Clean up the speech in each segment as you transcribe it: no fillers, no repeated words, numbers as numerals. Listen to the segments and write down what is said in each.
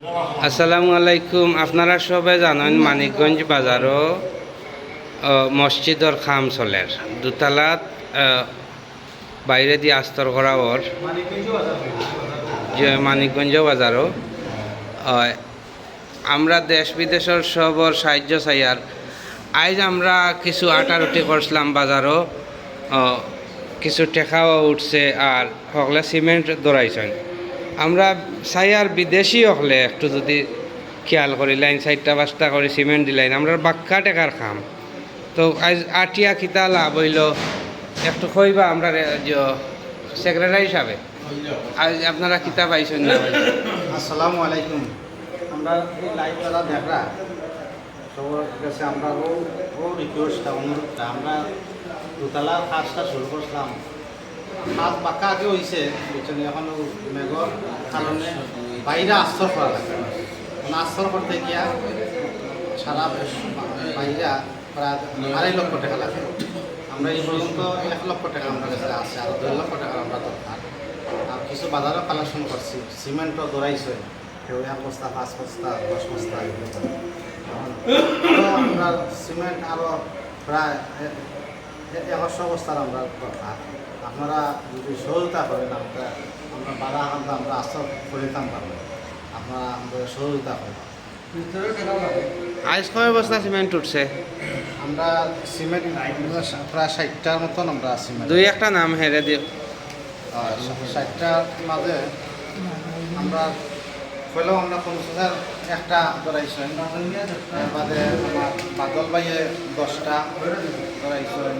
আসসালামু আলাইকুম। আপনারা সবাই জানেন মানিকগঞ্জ বাজারও মসজিদর খাম চলের দুতলাত বাইরে দিয়ে আস্তর করা ওর যে মানিকগঞ্জ বাজারও আমরা দেশ বিদেশের সবর সাহায্য চাইয়ার আজ আমরা কিছু আটা রুটি করছিলাম বাজারও কিছু টেকাও উঠছে আর সকলে সিমেন্ট দৌড়াইছেন। আমরা চাই আর বিদেশি হলে একটু যদি খেয়াল করি লাইন 4টা 5টা করে সিমেন্ট দিলাইন আমরা বাক্কা টেকার খাম। তো আজ আটিয়া খিতা লাভ হইল একটু কইবা আমরা সেক্রেটারি হিসাবে আজ আপনারা কিতা পাইছেন না? আসসালামু আলাইকুম। আমরা এই লাইভ যারা দেখা সবার কাছে আমরা ও রিকোয়েস্টটা অনুরোধটা আমরা দুতলার কাজটা শুরু করছিলাম। কাজ বাঁকা আগে হয়েছে পিছনে এখন মেঘর কারণে বাইরে আস্তর করা লাগে। আস্তর করতে গিয়া সারা বাইরে প্রায় 2.5 লক্ষ টাকা লাগে। আমরা এই পর্যন্ত 1 লক্ষ টাকা আমরা কাছে আছে, আর 2 লক্ষ টাকা আমরা দরকার। আর কিছু বাজারও কালেকশন করছি, সিমেন্টও দৌড়াইছে, কেউ 1 বস্তা 5 বস্তা 10 বস্তা আমরা সিমেন্ট আরও প্রায় 100 বস্তার আমরা দরকার। আপনারা যদি সহযোগিতা করেন আমরা বাধা আনতে আমরা আস্থা করিতাম পারবো, আপনারা আমাদের সহযোগিতা করেন। আজ কয় বস্তা সিমেন্ট উঠছে? আমরা সিমেন্ট প্রায় 60টার মতন আমরা সিমেন্ট, দুই একটা নাম হেরে দিও। 60টার মাঝে আমরা হইলেও আমরা 50,000 একটা ধরাইছেন, বাদে আমার বাদল ভাইয়ে 10টা ধরাইছেন,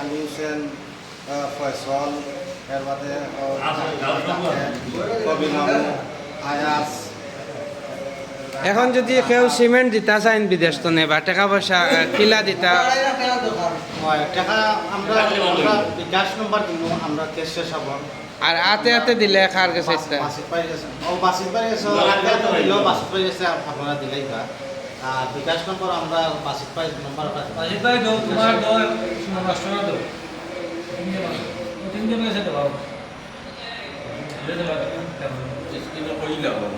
আলী হোসেন, ফয়সল, এর বাদে কবিনম, আয়াস। এখন যদি কেউ সিমেন্ট দিতা চাইন বিদেশ তো নেবা টাকা পয়সা কিলা দিতা টাকা আমরা বিকাশ নম্বর দিব, আমরা ক্যাশ শেষ হব। আর হাতে হাতে দিলে কার কাছে বাসিত পাই গেছে, বাসিত পাই গেছে, বাসিত পাই গেছে, আপনারা দিলেই বা আর বিকাশ নম্বর আমরা বাসিত পাই নম্বর বাসিত পাই দাও, তোমার দাও, মাস্টার দাও, তিনজন এসে দাও।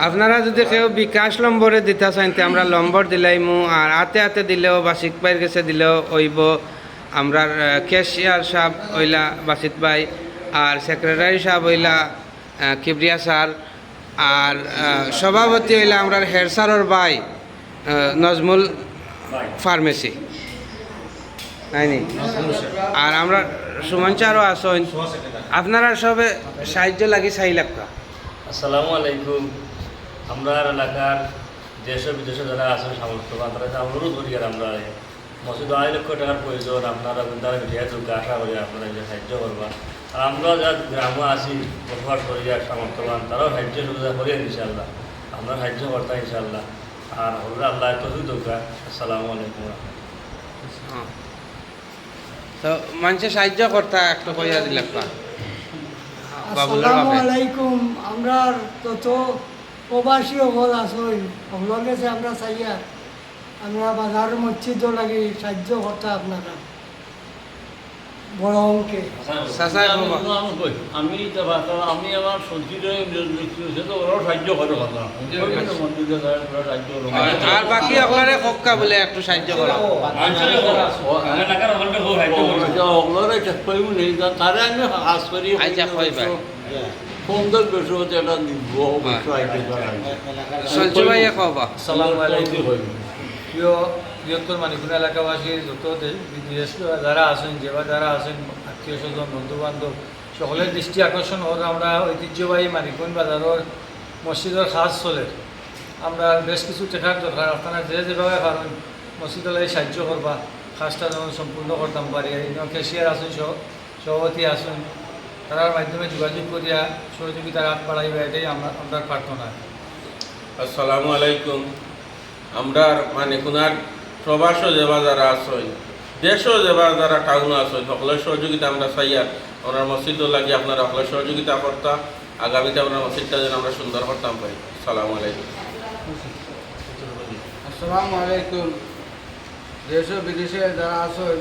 আপনারা যদি কেউ বিকাশ নম্বরে দিতে চাইন তে আমরা নম্বর দিলাইমু, আর হাতে হাতে দিলেও বাসিক পাইয়ের কাছে দিলেও হইব। আমরা ক্যাশিয়ার সাহেব হইলা বাসিত ভাই, আর সেক্রেটারি সাহেব হইলা কিবরিয়া স্যার, আর সভাপতি হইলা আমরা হেড স্যারের ভাই নজমুল ফার্মেসি নাইনি, আর আমরা সুমন স্যারও আসেন। আপনারা সবে সাহায্য লাগি 4 লাখ টাকা। আসসালামু আলাইকুম। আমরা এলাকার দেশ বিদেশে যারা আছেন সামর্থ্যবান তারা অনুরোধ করি, আর আমরা মসজিদ 2.5 লক্ষ টাকার প্রয়োজন। আপনারা তারা যেহেতু আশা করি আপনারা যে সাহায্য করবা, আর আমরা যা গ্রামে আছি বসবাস করি আর সামর্থ্যবান তারাও সাহায্য সুবিধা করি ইনশাল্লাহ। আমরা সাহায্য করতাম ইনশাল্লাহ। আর হল আল্লাহ তফিক দরকার। আসসালামু আলাইকুম। তো মানুষের সাহায্য করতা একটু কইয়া দিলাম আসসালামু আলাইকুম। আমরা তত প্রবাসী হল আসই হলের কাছে আমরা চাইয়া আমরা বাজার মসজিদ লাগে সাহায্য করতে আপনারা বড় অঙ্কে। আমি আমি আমার সঞ্চিতের তো ওরাও সাহায্য করে আর বাকি আপনারে কক্কা বলে একটু সাহায্য করা তারে আমি কাজ করি সুন্দর বেশি হচ্ছে এটা সঞ্চু ভাইয়া কবা। আসসালামু আলাইকুম। প্রিয় বৃহত্তর মানিকগঞ্জ এলাকাবাসী যত বিদেশ যারা আছেন যারা আছেন আত্মীয় স্বজন বন্ধু বান্ধব সকলের দৃষ্টি আকর্ষণ হোক। আমরা ঐতিহ্যবাহী মানিকগঞ্জ বাজারের মসজিদের খাস চলে আমরা বেশ কিছু টেকার দরকার। আপনারা যেভাবে পারেন মসজিদের সাহায্য করবা, খাসটা যেমন সম্পূর্ণ করতাম পারি। ক্যাশিয়ার আসুন, সভাপতি আসুন, তার মাধ্যমে যোগাযোগ করিয়া সহযোগিতার হাত বাড়াইবা, এটাই আমরা প্রার্থনা। আসসালামু আলাইকুম। আমরা মানিকগঞ্জের প্রবাস যেবা যারা আসই, দেশও যেবা যারা টাউন আসই, সকলের সহযোগিতা আমরা চাই। আর ওনার মসজিদ লাগি আপনারা সকলের সহযোগিতা করতাম। আগামীতে আমরা মসজিদটা যেন আমরা সুন্দর করতাম পাই। আসসালামু আলাইকুম। আসসালামু আলাইকুম। দেশ ও বিদেশে যারা আসই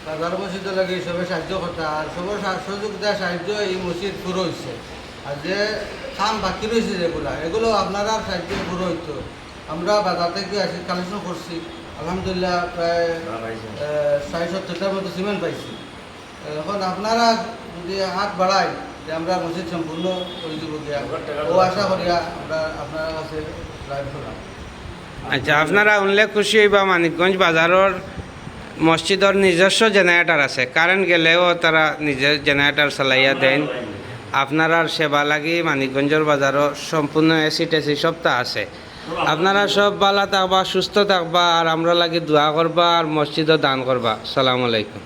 বাজার মসজিদ লাগে সবাই সাহায্য করতে, আর সবার সহযোগিতা সাহায্য এই মসজিদ পুরো হয়েছে। আর যে খাম বাকি রয়েছে যেগুলা এগুলো আপনারা সাহায্যে পুরো হইতো। আমরা বাজার থেকে আসি কালেকশন করছি, আলহামদুলিল্লাহ প্রায় ৬০-৭০টার মতো সিমেন্ট পাইছি। এখন আপনারা যদি হাত বাড়ায় যে আমরা মসজিদ সম্পূর্ণ করে দিব গিয়া, ও আশা করিয়া আমরা আপনার কাছে লাইভ করলাম। আচ্ছা, আপনারা উনলে খুশি হইবা মানিকগঞ্জ বাজারের মসজিদের নিজস্ব জেনারেটর আছে, কারেন্ট গেলেও তারা নিজের জেনারেটর চালাইয়া দেন। আপনারা সেবা লাগি মানিকগঞ্জের বাজারও সম্পূর্ণ এসি টেসি সবটা আছে। আপনারা সব ভালো থাকবা, সুস্থ থাকবা, আর আমরা লাগি দোয়া করবা আর মসজিদও দান করবা। সালামু আলাইকুম।